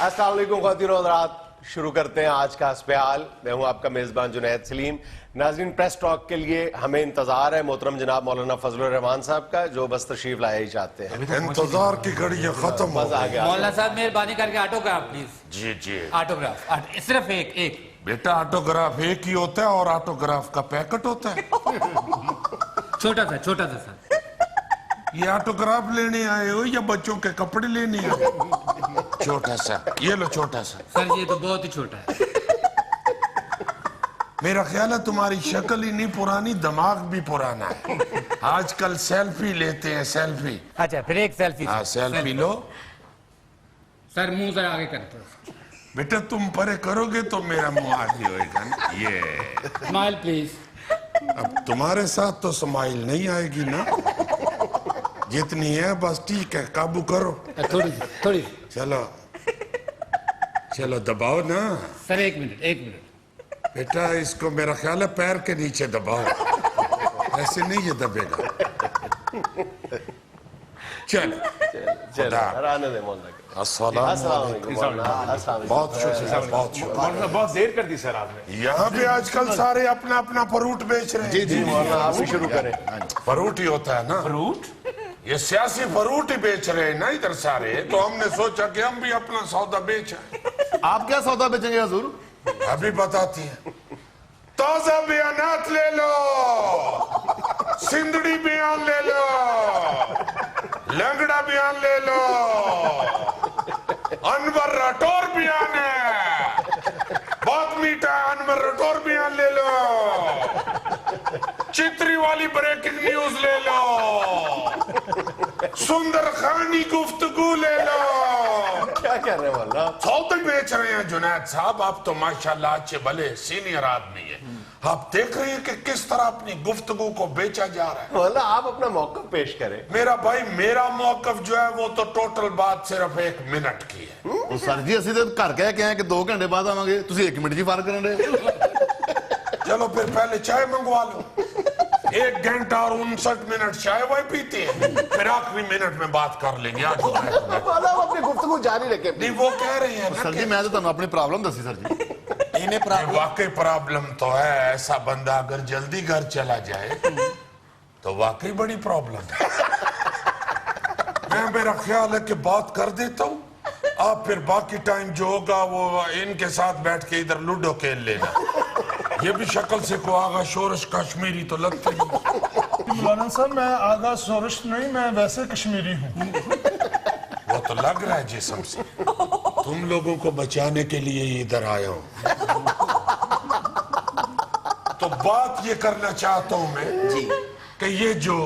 अस्सलाम वालेकुम ख़वातीन और हज़रात, शुरू करते हैं आज का हस्बहाल। मैं हूं आपका मेज़बान जुनैद सलीम। नाज़रीन, प्रेस टॉक के लिए हमें इंतजार है मोहतरम जनाब मौलाना फजलुर रहमान साहब का, जो बस तशरीफ लाया ही चाहते हैं। इंतजार की घड़ियां खत्म हो गई। मौलाना साहब मेहरबानी करके ऑटोग्राफ प्लीज। जी जी ऑटोग्राफ सिर्फ एक बेटा, ऑटोग्राफ एक ही होता है और ऑटोग्राफ का पैकेट होता है। छोटा सा सर। ये ऑटोग्राफ लेने आए हो या बच्चों के कपड़े लेने आए हो? छोटा सा, ये लो छोटा सा। सर ये तो बहुत ही छोटा है। मेरा ख्याल है तुम्हारी शक्ल ही नहीं पुरानी, दिमाग भी पुराना है। आजकल सेल्फी लेते हैं, सेल्फी। अच्छा फिर एक सेल्फी। हाँ सेल्फी लो। सर मुंह जरा आगे करते। बेटा तुम परे करोगे तो मेरा मुंह आगे होएगा ना। ये स्माइल प्लीज। अब तुम्हारे साथ तो स्माइल नहीं आएगी ना, जितनी है बस ठीक है, काबू करो। थोड़ी चलो चलो दबाओ ना। सर एक मिनट। बेटा इसको मेरा ख्याल है पैर के नीचे दबाओ, ऐसे नहीं ये दबेगा। चलो आने दे मौलाना। बहुत शुक्रिया, बहुत शुक्रिया। बहुत देर कर दी सर आपने। यहाँ पे आजकल सारे अपना अपना फ्रूट बेच रहे हैं। जी मौलाना, आप भी शुरू करें। फ्रूट ही होता है ना, फ्रूट? ये सियासी फ्रूट ही बेच रहे हैं ना इधर सारे, तो हमने सोचा कि हम भी अपना सौदा बेचें। आप क्या सौदा बेचेंगे हुजूर? अभी बताती है। ताजा बयानात ले लो, सिंदड़ी बयान ले लो, लंगड़ा बयान ले लो, अनवर राठौर बयान है, बहुत मीठा है, अनवर राठौर बयान ले लो, चित्री वाली ब्रेकिंग न्यूज ले लो, सुंदर खानी गुफ्तगू ले लो। क्या कह रहे हैं मौलाना? सौदे बेच रहे हैं जुनैद साहब, आप तो माशाल्लाह अच्छे भले सीनियर आदमी है। आप देख रहे हैं कि किस तरह अपनी गुफ्तगू को बेचा जा रहा है। मौलाना आप अपना मौक़िफ़ पेश करें। मेरा भाई, मेरा मौक़िफ़ जो है वो तो टोटल बात सिर्फ 1 मिनट की है। सर जी ਅਸੀਂ ਤੇ ਘਰ ਕਹਿ ਕੇ ਆਏ ਕਿ 2 ਘੰਟੇ ਬਾਅਦ ਆਵਾਂਗੇ, ਤੁਸੀਂ 1 ਮਿੰਟ 'ਚ ਫਾਰ ਕਰਨ ਦੇ। चलो फिर पहले चाय मंगवा लो। 1 घंटा और 59 मिनट चाय वाय पीते हैं, फिर आखिरी मिनट में बात कर लेंगे। आज मौलाना आप अपनी गुफ्तगू जारी रखें। नहीं वो कह रहे हैं ना सर जी मैं तो ਤੁਹਾਨੂੰ ਆਪਣੀ ਪ੍ਰੋਬਲਮ ਦੱਸੀ ਸਰ ਜੀ। कि वाकई प्रॉब्लम तो है। ऐसा बंदा अगर जल्दी घर चला जाए तो वाकई बड़ी प्रॉब्लम है। मैं मेरा ख्याल है कि बात कर देता हूँ, आप फिर बाकी टाइम जो होगा वो इनके साथ बैठ के इधर लूडो खेल लेना। ये भी शक्ल से को आगा शोरश कश्मीरी तो लगता ही। मौलाना साहब मैं आगा शोरश नहीं, मैं वैसे कश्मीरी हूँ। वो तो लग रहा है जिस्म से। तुम लोगों को बचाने के लिए इधर आया हूँ। तो बात ये करना चाहता हूँ मैं कि ये जो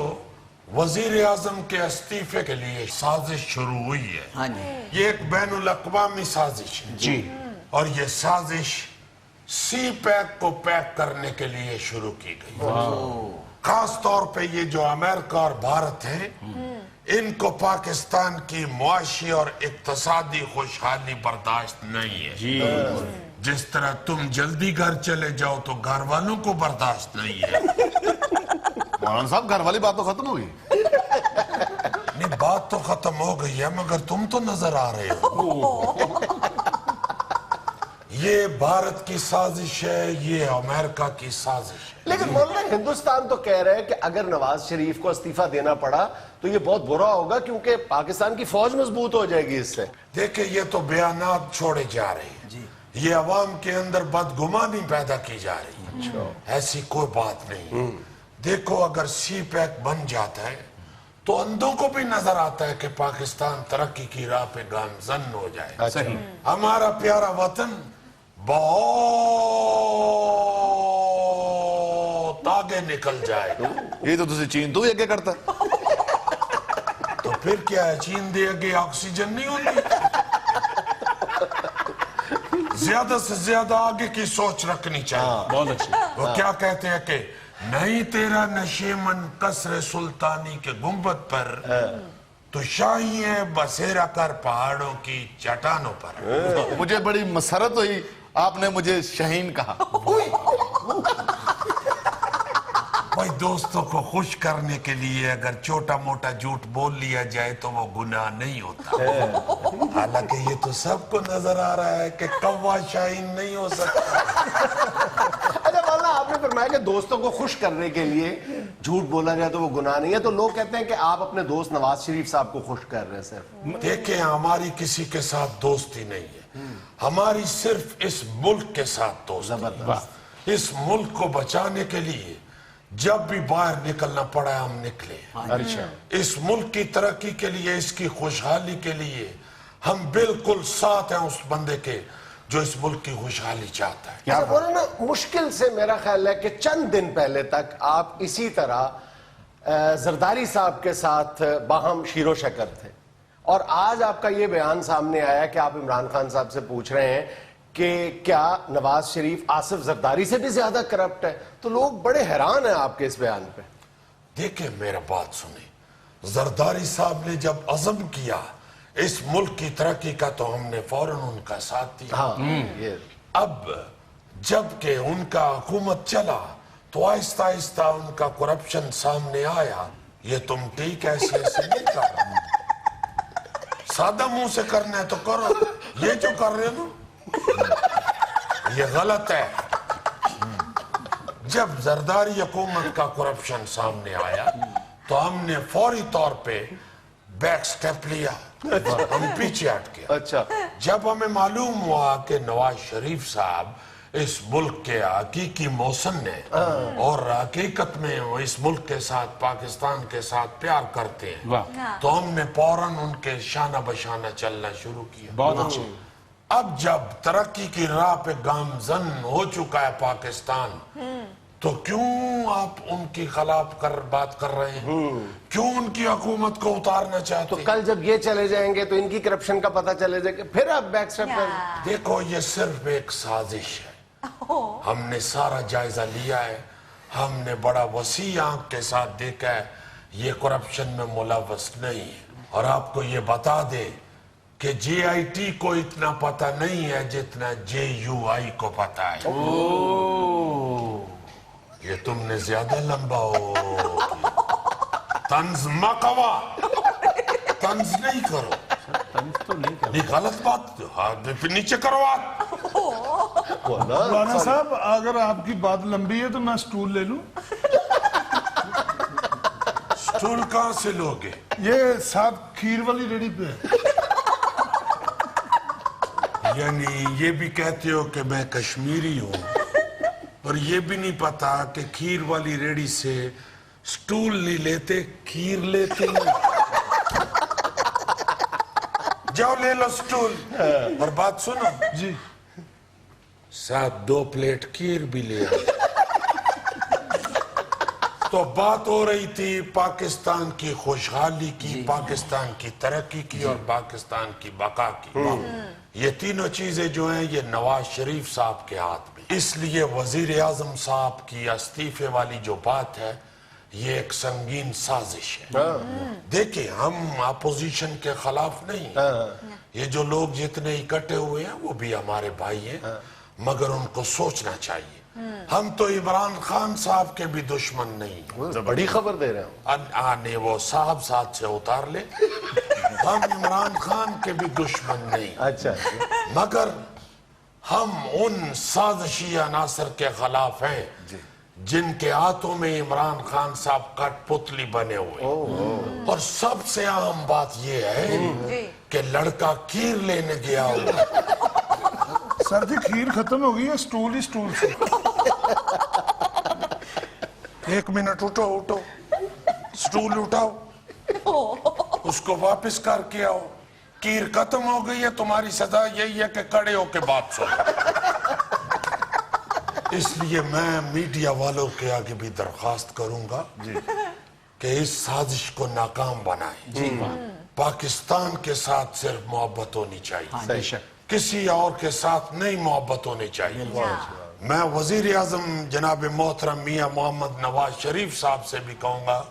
वजीर आजम के इस्तीफे के लिए साजिश शुरू हुई है, ये एक बैनुल अक़वामी साजिश है जी, और ये साजिश सी पैक को पैक करने के लिए शुरू की गई। खास तौर पे ये जो अमेरिका और भारत है, इनको पाकिस्तान की मुआशी और इक्तसादी खुशहाली बर्दाश्त नहीं है जी। जिस तरह तुम जल्दी घर चले जाओ तो घर वालों को बर्दाश्त नहीं है। मौलाना साहब घर वाली बात तो खत्म हो गई। नहीं बात तो खत्म हो गई है, मगर तुम तो नजर आ रहे हो। ये भारत की साजिश है, ये अमेरिका की साजिश है। लेकिन मौलाना हिंदुस्तान तो कह रहे हैं कि अगर नवाज शरीफ को इस्तीफा देना पड़ा तो ये बहुत बुरा होगा, क्योंकि पाकिस्तान की फौज मजबूत हो जाएगी इससे। देखिए ये तो बयानात छोड़े जा रहे हैं जी, ये अवाम के अंदर बदगुमानी पैदा की जा रही है। ऐसी कोई बात नहीं। देखो अगर सी पैक बन जाता है तो अंधों को भी नजर आता है कि पाकिस्तान तरक्की की राह पे गामजन हो जाए। हमारा प्यारा वतन बहुत आगे निकल जाएगा। ये तो ਤੁਸੀਂ ਚੀਨ ਤੋਂ ਵੀ ਅੱਗੇ ਕਰਤਾ। तो फिर क्या है, चीन दे आगे ऑक्सीजन नहीं होती। ज्यादा से ज्यादा आगे की सोच रखनी चाहिए। बहुत अच्छी। वो क्या कहते हैं कि नहीं तेरा नशेमन कसर सुल्तानी के गुंबद पर, तो शाही है बसेरा कर पहाड़ों की चट्टानों पर। मुझे बड़ी मसरत हुई, आपने मुझे शहीन कहा। भाई दोस्तों को खुश करने के लिए अगर छोटा मोटा झूठ बोल लिया जाए तो वो गुनाह नहीं होता। حالانکہ یہ تو سب کو نظر آ رہا ہے کہ کوا شاہین نہیں ہو سکتا. اچھا مولانا آپ نے فرمایا کہ دوستوں کو خوش کرنے کے لیے جھوٹ بولا جائے تو وہ گناہ نہیں ہے, تو لوگ کہتے ہیں کہ آپ اپنے دوست نواز شریف صاحب کو خوش کر رہے ہیں صرف. دیکھیں ہماری کسی کے ساتھ دوستی نہیں ہے, ہماری صرف اس ملک کے ساتھ دوستی ہے. اس ملک کو بچانے کے لیے جب بھی باہر نکلنا پڑا ہم نکلے. اچھا اس ملک کی ترقی کے لیے, اس کی خوشحالی کے لیے ہم بالکل ساتھ ہیں اس بندے کے جو اس ملک کی خوشحالی چاہتا ہے. اچھا مولانا مشکل سے میرا خیال ہے کہ چند دن پہلے تک آپ اسی طرح زرداری صاحب کے ساتھ باہم شیر و شکر تھے, اور آج آپ کا یہ بیان سامنے آیا کہ آپ عمران خان صاحب سے پوچھ رہے ہیں کہ کیا نواز شریف آصف زرداری سے بھی زیادہ کرپٹ ہے, تو لوگ بڑے حیران ہیں آپ کے اس بیان پہ. دیکھیں میرا بات سنیں, زرداری صاحب نے جب عزم کیا اس ملک کی ترقی کا تو ہم نے فوراً ان کا ساتھ دیا. اب جب کہ ان کا حکومت چلا تو آہستہ آہستہ ان کا کرپشن سامنے آیا. یہ تم ٹھیک ایسے نہیں کر رہے, سادہ منہ سے کرنا ہے تو کرو, یہ جو کر رہے ہو یہ غلط ہے. جب زرداری حکومت کا کرپشن سامنے آیا تو ہم نے فوری طور پہ بیک سٹیپ لیا, ہم پیچھے ہٹ گئے. اچھا جب ہمیں معلوم ہوا کہ نواز شریف صاحب اس ملک کے حقیقی محسن نے اور حقیقت میں وہ اس ملک کے ساتھ پاکستان کے ساتھ پیار کرتے ہیں, تو ہم نے فوراً ان کے شانہ بشانہ چلنا شروع کیا. بہت اچھے. اب جب ترقی کی راہ پہ گامزن ہو چکا ہے پاکستان, تو کیوں آپ ان کی خلاف بات کر رہے ہیں, کیوں ان کی حکومت کو اتارنا چاہتے تو ہیں؟ کل جب یہ چلے جائیں گے تو ان کی کرپشن کا پتہ چلے جائے گا, پھر آپ بیک سٹیپ کر. دیکھو یہ صرف ایک سازش ہے, ہم نے سارا جائزہ لیا ہے, ہم نے بڑا وسیع آنکھ کے ساتھ دیکھا ہے, یہ کرپشن میں ملوث نہیں ہے. اور آپ کو یہ بتا دے کہ جے آئی ٹی کو اتنا پتہ نہیں ہے جتنا جے یو آئی کو پتہ ہے. یہ تم نے زیادہ لمبا ہو, طنز مقوا, طنز نہیں کرو, یہ غلط بات, پھر نیچے کرو آپ. مولانا صاحب اگر آپ کی بات لمبی ہے تو میں سٹول لے لوں. سٹول کہاں سے لوگے؟ یہ ساتھ کھیر والی ریڑھی پہ ہے. یعنی یہ بھی کہتے ہو کہ میں کشمیری ہوں, اور یہ بھی نہیں پتا کہ کھیر والی ریڑھی سے سٹول نہیں لیتے, کھیر لیتے ہیں. جاؤ لے لو سٹول, اور بات سنو جی ساتھ 2 پلیٹ کھیر بھی لے آؤ. تو بات ہو رہی تھی پاکستان کی خوشحالی کی, پاکستان کی ترقی کی, اور پاکستان کی بقا کی. یہ تینوں چیزیں جو ہیں یہ نواز شریف صاحب کے ہاتھ میں. اس لیے وزیر اعظم صاحب کی استعفے والی جو بات ہے یہ ایک سنگین سازش ہے. دیکھیں ہم اپوزیشن کے خلاف نہیں, یہ جو لوگ جتنے اکٹھے ہوئے ہیں وہ بھی ہمارے بھائی ہیں, مگر ان کو سوچنا چاہیے. ہم تو عمران خان صاحب کے بھی دشمن نہیں. بڑی خبر دے رہے ہوں. آنے وہ صاحب ساتھ سے اتار لے, ہم عمران خان کے بھی دشمن نہیں. اچھا مگر ہم ان سازشی عناصر کے خلاف ہیں جن کے ہاتھوں میں عمران خان صاحب کٹ پتلی بنے ہوئے. اور سب سے اہم بات یہ ہے کہ لڑکا کھیر لینے گیا ہوا. سر جی کھیر ختم ہو گئی ہے, سٹول ہی سٹول سے. 1 منٹ اٹھو, سٹول اٹھاؤ, اس کو واپس کر کے آؤ. کھیر ختم ہو گئی ہے, تمہاری سزا یہی ہے کہ کھڑے ہو کے بات سنو. اس لیے میں میڈیا والوں کے آگے بھی درخواست کروں گا کہ اس سازش کو ناکام بنائیں. پاکستان کے ساتھ صرف محبت ہونی چاہیے, کسی اور کے ساتھ نہیں محبت ہونی چاہیے. میں وزیر اعظم جناب محترم میاں محمد نواز شریف صاحب سے بھی کہوں گا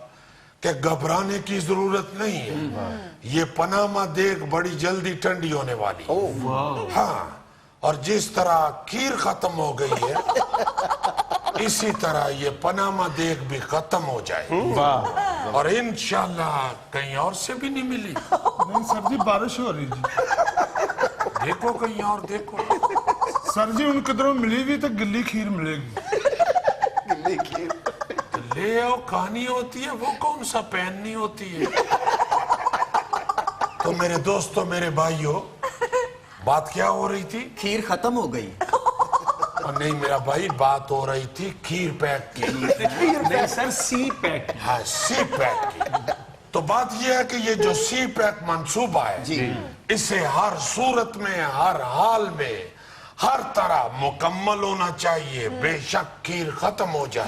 کہ گھبرانے کی ضرورت نہیں ہے. یہ پاناما دیگ بڑی جلدی ٹھنڈی ہونے والی ہے. ہاں, اور جس طرح کھیر ختم ہو گئی ہے اسی طرح یہ پاناما دیگ بھی ختم ہو جائے, اور انشاءاللہ کہیں اور سے بھی نہیں ملی. نہیں سر جی بارش ہو رہی جی. देखो कहीं और देखो। सर जी उन किधरों मिली भी तो गिल्ली खीर मिलेगी। तो ले आओ, कहानी होती है, वो कौन सा पहननी होती है। तो मेरे दोस्तों, मेरे भाइयों, बात क्या हो रही थी? खीर खत्म हो गई। और नहीं मेरा भाई, बात हो रही थी खीर पैक की। नहीं सर, सी पैक। हाँ, सी पैक की। तो बात यह है कि ये जो सी पैक मंसूबा है जी, इसे हर सूरत में, हर हाल में, हर तरह मुकम्मल होना चाहिए, बेशक खीर खत्म हो जाए।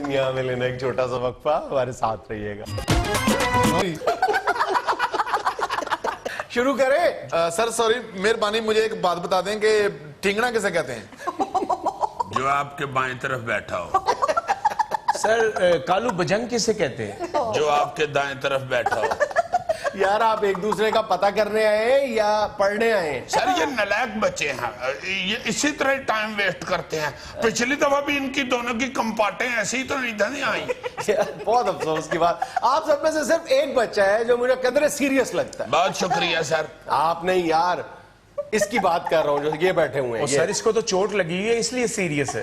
यहाँ में लेना एक छोटा सा वक्फा, हमारे साथ रहिएगा। शुरू करें। सर सॉरी, मेहरबानी मुझे एक बात बता दें कि ठिंगना किसे कहते हैं? जो आपके बाएं तरफ बैठा हो। सर कालू बजंग किसे कहते हैं? जो आपके दाएं तरफ बैठा हो। यार आप एक दूसरे का पता करने आए हैं या पढ़ने आए हैं? सर ये नालायक बच्चे हैं, ये इसी तरह टाइम वेस्ट करते हैं। पिछली दफा भी इनकी दोनों की कंपार्टें ऐसी ही तो नहीं धनी आई। यार, बहुत अफसोस की बात, आप सब में से सिर्फ एक बच्चा है जो मुझे कदरे सीरियस लगता है। बहुत शुक्रिया सर। आप नहीं यार, इसकी बात कर रहा हूँ जो ये बैठे हुए हैं। सर इसको तो चोट लगी है इसलिए सीरियस है।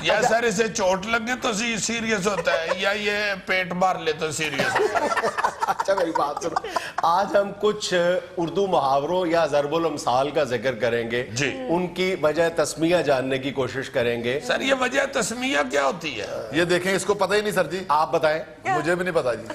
या सर इसे चोट लगे तो सीरियस होता है, या ये पेट मार ले तो सीरियस होता है। अच्छा मेरी बात सुनो, आज हम कुछ उर्दू मुहावरों या ज़रबुल अमसाल का जिक्र करेंगे जी। उनकी वजह तस्मिया जानने की कोशिश करेंगे। सर ये वजह तस्मिया क्या होती है? ये देखें, इसको पता ही नहीं सर जी। आप बताएं। मुझे भी नहीं पता जी।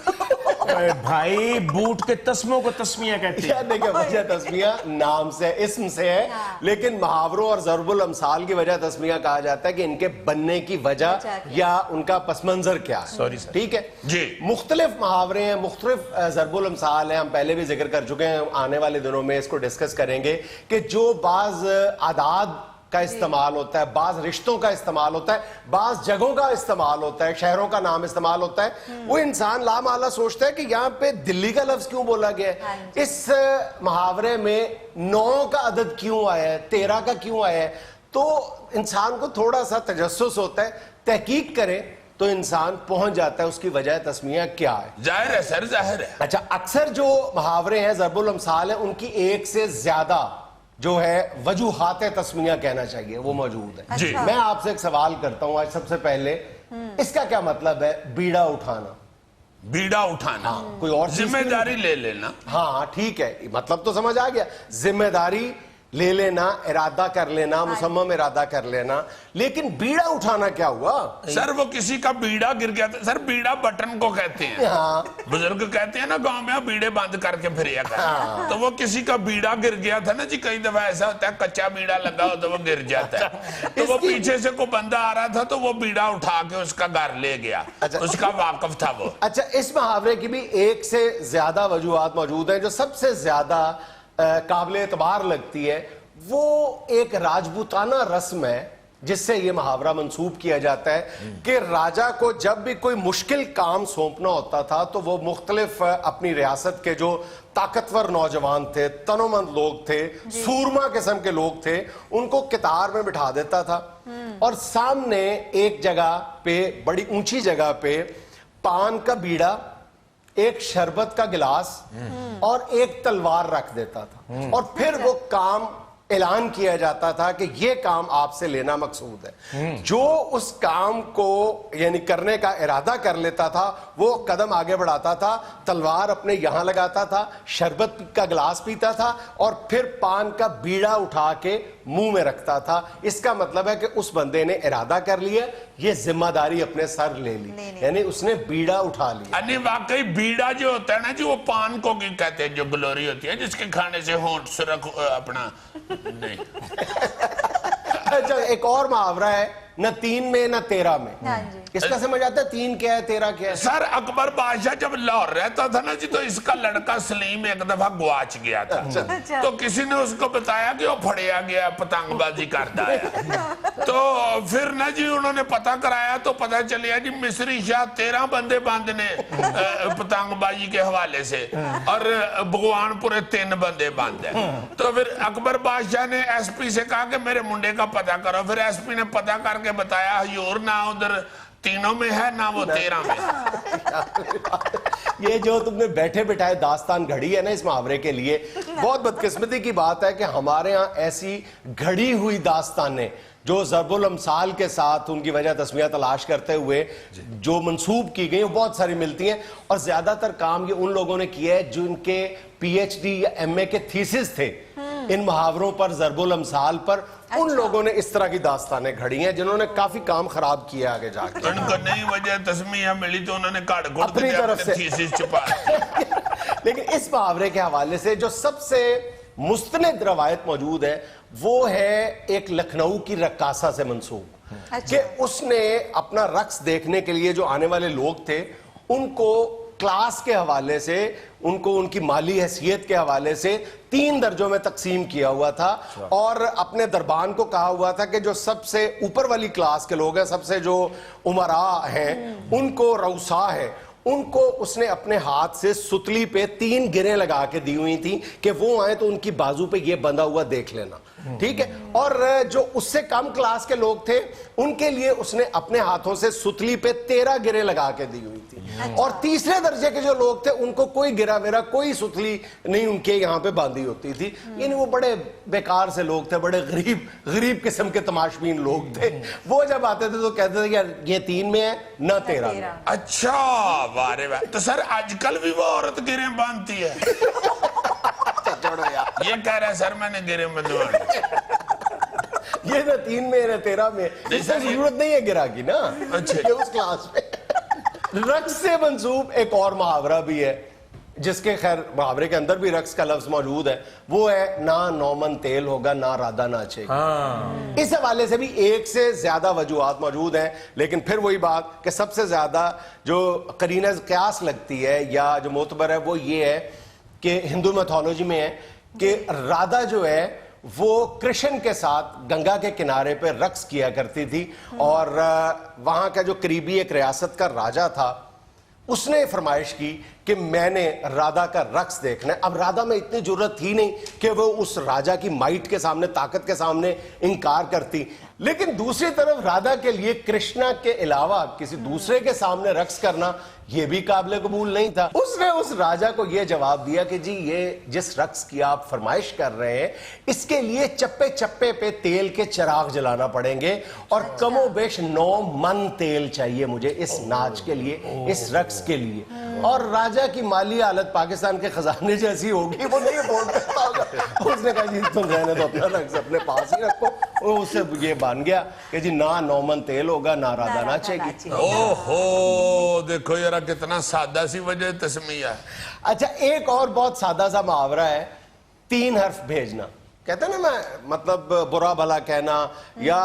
भाई बूट के तस्मों को तस्मिया कहते हैं। यार देखिए, वजह तस्मिया नाम से, इस्म से है, लेकिन मुहावरों और ज़रबुल अमसाल की वजह तस्मिया कहा जाता है कि इनके बनने की वजह या उनका पस मंजर क्या है। Sorry sir. ठीक है जी। मुख्तलिफ मुहावरे हैं, मुख्तलिफ ज़रबुल अमसाल हैं, हम पहले भी जिक्र कर चुके हैं, आने वाले दिनों में इसको डिस्कस करेंगे कि जो बाज आदाद का इस्तेमाल होता है, बाज रिश्तों का इस्तेमाल होता है, बाज जगहों का इस्तेमाल होता है, शहरों का नाम इस्तेमाल होता है, वो इंसान लामाला सोचता है कि यहाँ पे दिल्ली का लफ्ज क्यों बोला गया है, इस मुहावरे में 9 का अदद क्यों आया है, 13 का क्यों आया है। तो इंसान को थोड़ा सा तजस्सुस होता है, तहकीक करें तो इंसान पहुंच जाता है उसकी वजह तस्मिया क्या है। जाहिर है सर, जाहिर है। अच्छा, अक्सर जो मुहावरे हैं, ज़रबुल अमसाल है, उनकी एक से ज्यादा जो है वजूहात तस्मिया कहना चाहिए वो मौजूद है। जी। मैं आपसे एक सवाल करता हूं आज सबसे पहले, इसका क्या मतलब है बीड़ा उठाना? बीड़ा उठाना, कोई और चीज़ जिम्मेदारी ले लेना। हाँ ठीक है, मतलब तो समझ आ गया, जिम्मेदारी ले लेना, इरादा कर लेना, मुसम्मम इरादा कर लेना, लेकिन बीड़ा उठाना क्या हुआ? सर वो किसी का बीड़ा गिर गया था। सर बीड़ा बटन को कहते हैं। हाँ। बुजुर्ग कहते हैं ना गांव में, बीड़े बंद करके फिरिया कर। तो वो किसी का बीड़ा गिर गया था ना जी। कई दफा ऐसा होता है कच्चा बीड़ा लगा हो तो वो गिर जाता है। तो वो पीछे से कोई बंदा आ रहा था तो वो बीड़ा उठा के उसका घर ले गया। अच्छा। उसका वाकफ था वो। अच्छा, इस मुहावरे की भी एक से ज्यादा वजूहात मौजूद हैं। जो सबसे ज्यादा काबिल एतबार लगती है वो एक राजपूताना रस्म है जिससे ये मुहावरा मंसूब किया जाता है कि राजा को जब भी कोई मुश्किल काम सौंपना होता था तो वो मुख्तलिफ अपनी रियासत के जो ताकतवर नौजवान थे, तनोमंद लोग थे, सूरमा किस्म के लोग थे, उनको कितार में बिठा देता था और सामने एक जगह पे, बड़ी ऊंची जगह पे, पान का बीड़ा, एक शरबत का गिलास और एक तलवार रख देता था और फिर वो काम ऐलान किया जाता था कि ये काम आपसे लेना मकसूद है। जो उस काम को यानी करने का इरादा कर लेता था वो कदम आगे बढ़ाता था, तलवार अपने यहां लगाता था, शरबत का गिलास पीता था और फिर पान का बीड़ा उठा के मुंह में रखता था। इसका मतलब है कि उस बंदे ने इरादा कर लिया, ये जिम्मेदारी अपने सर ले ली, यानी उसने बीड़ा उठा लिया। अरे वाकई बीड़ा जो होता है ना जी, वो पान को की कहते हैं, जो ग्लोरी होती है जिसके खाने से होंठ सुरख अपना नहीं। अच्छा, एक और मुहावरा है, न 3 में न 13 में। इसका समझ आता है 3 क्या है 13 क्या है? सर अकबर बादशाह जब लाहौर रहता था ना जी तो इसका लड़का सलीम एक दफा गुआच गया था। अच्छा। तो किसी ने उसको बताया कि वो फड़िया गया, पतंगबाजी करता है। तो फिर ना जी उन्होंने पता कराया तो पता चलिया जी मिस्री शाह 13 बंदे बंद ने पतंगबाजी के हवाले से और भगवानपुरे 3 बंदे बंद है। तो फिर अकबर बादशाह ने एसपी से कहा कि मेरे मुंडे का पता करो। फिर एसपी ने पता करके बताया हजूर ना उधर तीनों में है ना वो 13 में। ये जो तुमने बैठे बिठाए दास्तान घड़ी है ना इस मुहावरे के लिए, बहुत बदकिस्मती की बात है कि हमारे यहाँ ऐसी घड़ी हुई दास्तानें जो ज़रबुल अमसाल के साथ उनकी वजह तस्मिया तलाश करते हुए जो मंसूब की गई वो बहुत सारी मिलती हैं, और ज्यादातर काम ये उन लोगों ने किया है जिनके पीएचडी या एमए के थीसिस थे इन मुहावरों पर, ज़रबुल अमसाल पर। उन लोगों ने इस तरह की दास्तानें घड़ी हैं जिन्होंने काफी काम खराब किया आगे जाके। उनको नहीं वजह तस्मीया मिली तो उन्होंने काट घोड़ अपनी तरफ से थीसिस छुपा। लेकिन इस मुहावरे के हवाले से जो सबसे मुस्तनद रवायत मौजूद है वो है एक लखनऊ की रक्कासा से मंसूब, कि उसने अपना रक्स देखने के लिए जो आने वाले लोग थे उनको क्लास के हवाले से, उनको उनकी माली हैसियत के हवाले से 3 दर्जों में तकसीम किया हुआ था, और अपने दरबान को कहा हुआ था कि जो सबसे ऊपर वाली क्लास के लोग हैं, सबसे जो उमरा हैं, उनको रऊसा है, उनको उसने अपने हाथ से सुतली पे 3 गिरें लगा के दी हुई थी कि वो आए तो उनकी बाजू पे ये बंधा हुआ देख लेना, ठीक है। और जो उससे कम क्लास के लोग थे उनके लिए उसने अपने हाथों से सुतली पे 13 गिरें लगा के दी हुई थी, और तीसरे दर्जे के जो लोग थे उनको कोई गिरा वेरा, कोई सुतली नहीं उनके यहाँ पे बांधी होती थी। यानी वो बड़े बेकार से लोग थे, बड़े गरीब किस्म के तमाशबीन लोग थे। वो जब आते थे तो कहते थे कि ये 3 में है ना 13 में। अच्छा, वारे वाह। तो सर आजकल भी वो औरत गिरें बांधती है? ये कह रहा है सर मैंने गिरें बंधवानी। ये ना 3 में ना 13 में, इससे जरूरत नहीं है गिरा की ना। अच्छा, ये उस क्लास में। रक्स से मंसूब एक और मुहावरा भी है जिसके खैर मुहावरे के अंदर भी रक्स का लफ्ज मौजूद है, वो है ना नौमन तेल होगा ना राधा नाचेगी। इस हवाले से भी एक से ज्यादा वजूहात मौजूद हैं, लेकिन फिर वही बात कि सबसे ज्यादा जो करीना क़यास लगती है या जो मोतबर है वो ये है कि हिंदू मैथोलॉजी में है कि राधा जो है वो कृष्ण के साथ गंगा के किनारे पे रक्स किया करती थी, और वहां का जो करीबी एक रियासत का राजा था उसने फरमाइश की कि मैंने राधा का रक्स देखना है। अब राधा में इतनी जरूरत थी नहीं कि वो उस राजा की माइट के सामने, ताकत के सामने इनकार करती, लेकिन दूसरी तरफ राधा के लिए कृष्णा के अलावा किसी दूसरे के सामने रक्स करना यह भी काबिल कबूल नहीं था। उसने उस राजा को यह जवाब दिया कि जी ये जिस रक्स की आप फरमाइश कर रहे हैं इसके लिए चप्पे चप्पे पे तेल के चिराग जलाना पड़ेंगे, और कमोबेश 9 मन तेल चाहिए मुझे इस नाच के लिए, इस रक्स के लिए। और राजा की माली हालत पाकिस्तान के खजाने जैसी होगी, वो नहीं बोल सकता होगा। उसने कहा जी तुम रहने दो, अपना रक्स अपने पास ही रखो। और उससे ये बन गया कि जी ना 9 मन तेल होगा ना राधा नाचेगी। ओहो, देखो यार कितना सादा सी वजह तस्मीया है। अच्छा, एक और बहुत सादा सा मुहावरा है 3 हर्फ भेजना। कहते हैं ना, मैं मतलब बुरा भला कहना, या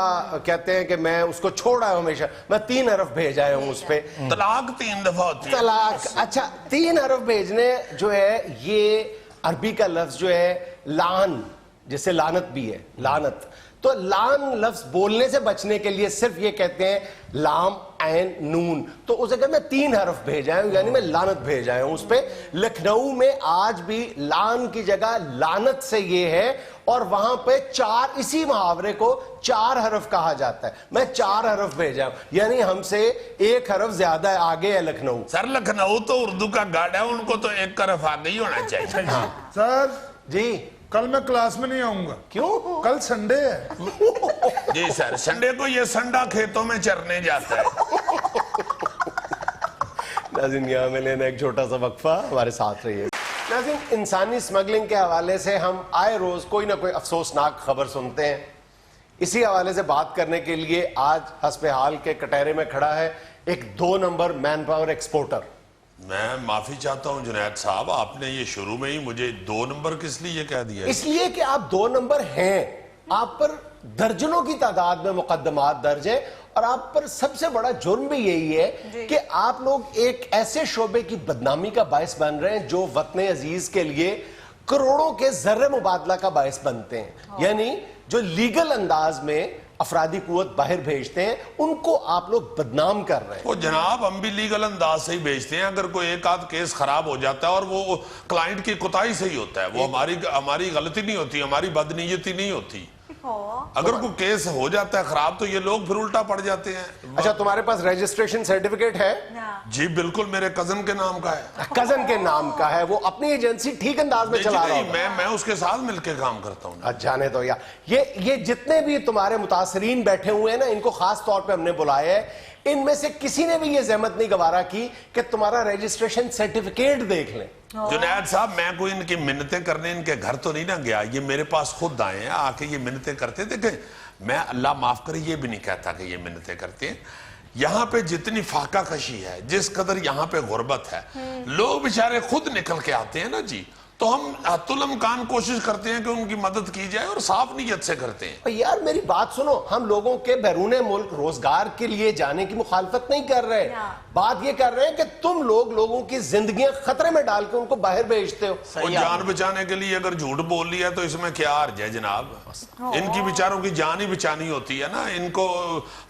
कहते हैं कि मैं उसको छोड़ा है हमेशा, मैं 3 हरफ भेज आया हूं उस पे। तलाक 3 दफा होती है। तलाक, अच्छा 3 हरफ भेजने जो है ये अरबी का लफ्ज जो है लान, जिसे लानत भी है, लानत। तो लान लफ्ज बोलने से बचने के लिए सिर्फ ये कहते हैं लाम ऐन नून, तो उसे कहते मैं 3 हरफ भेज आया हूं, यानी मैं लानत भेज आया हूं उस पे। लखनऊ में आज भी लान की जगह लानत से ये है, और वहां पे 4, इसी मुहावरे को 4 हरफ कहा जाता है। मैं 4 हरफ भेजा हूं, यानी हमसे 1 हरफ ज्यादा है, आगे है लखनऊ। सर लखनऊ तो उर्दू का गार्ड है, उनको तो 1 हरफ आगे ही होना चाहिए। सर जी कल मैं क्लास में नहीं आऊंगा। क्यों? कल संडे है। जी सर, संडे को ये संडा खेतों में चरने जाता है। नाज़रीन, यहाँ में लेना एक छोटा सा वक्फा, हमारे साथ रहिए। नाज़रीन, इंसानी स्मगलिंग के हवाले से हम आए रोज कोई ना कोई अफसोसनाक खबर सुनते हैं। इसी हवाले से बात करने के लिए आज हस्बे हाल के कटहरे में खड़ा है एक 2 नंबर मैन पावर एक्सपोर्टर। मैं माफी चाहता हूं जुनैद साहब, आपने ये शुरू में ही मुझे 2 नंबर किस लिए कह दिया? इसलिए कि आप 2 नंबर हैं, आप पर दर्जनों की तादाद में मुकदमात दर्ज है, और आप पर सबसे बड़ा जुर्म भी यही है कि आप लोग एक ऐसे शोबे की बदनामी का बायस बन रहे हैं जो वतन अजीज के लिए करोड़ों के जर्रे मुबादला का बायस बनते हैं। यानी जो लीगल अंदाज में अफरादी कुव्वत बाहर भेजते हैं उनको आप लोग बदनाम कर रहे हैं। वो जनाब हम भी लीगल अंदाज से ही भेजते हैं। अगर कोई एक आध केस खराब हो जाता है और वो क्लाइंट की कोताही से ही होता है, वो हमारी गलती नहीं होती, हमारी बदनीयती नहीं होती। अगर कोई केस हो जाता है खराब तो ये लोग फिर उल्टा पड़ जाते हैं। अच्छा, तुम्हारे पास रजिस्ट्रेशन सर्टिफिकेट है? जी बिल्कुल, मेरे कजन के नाम का है। कजन के नाम का है, वो अपनी एजेंसी ठीक अंदाज में चला रहा नहीं, होगा। मैं उसके साथ मिलके काम करता हूँ। अच्छा, जाने दो यार। ये जितने भी तुम्हारे मुतासरीन बैठे हुए हैं ना, इनको खास तौर पे हमने बुलाया है। इनमें से किसी ने भी ये जहमत नहीं गवारा की कि तुम्हारा रजिस्ट्रेशन सर्टिफिकेट देख लें। जुनैद साहब, मैं कोई इनकी मिन्नतें करने इनके घर तो नहीं ना गया, ये मेरे पास खुद आए हैं, आके ये मिन्नतें करते। देखें, मैं अल्लाह माफ करे ये भी नहीं कहता कि ये मिन्नतें करते हैं। यहाँ पे जितनी फाका कशी है, जिस कदर यहाँ पे गुर्बत है, लोग बेचारे खुद निकल के आते हैं ना जी, तो हम हत्तुल-इम्कान कोशिश करते हैं कि उनकी मदद की जाए और साफ नीयत से करते हैं। यार मेरी बात सुनो, हम लोगों के बैरूने मुल्क रोजगार के लिए जाने की मुखालफत नहीं कर रहे। बात ये कर रहे हैं कि तुम लोगों की जिंदगियां खतरे में डाल के उनको बाहर भेजते हो। और जान बचाने के लिए अगर झूठ बोल लिया तो इसमें क्या हर्ज है जनाब? इनकी बेचारों की जान ही बचानी होती है ना, इनको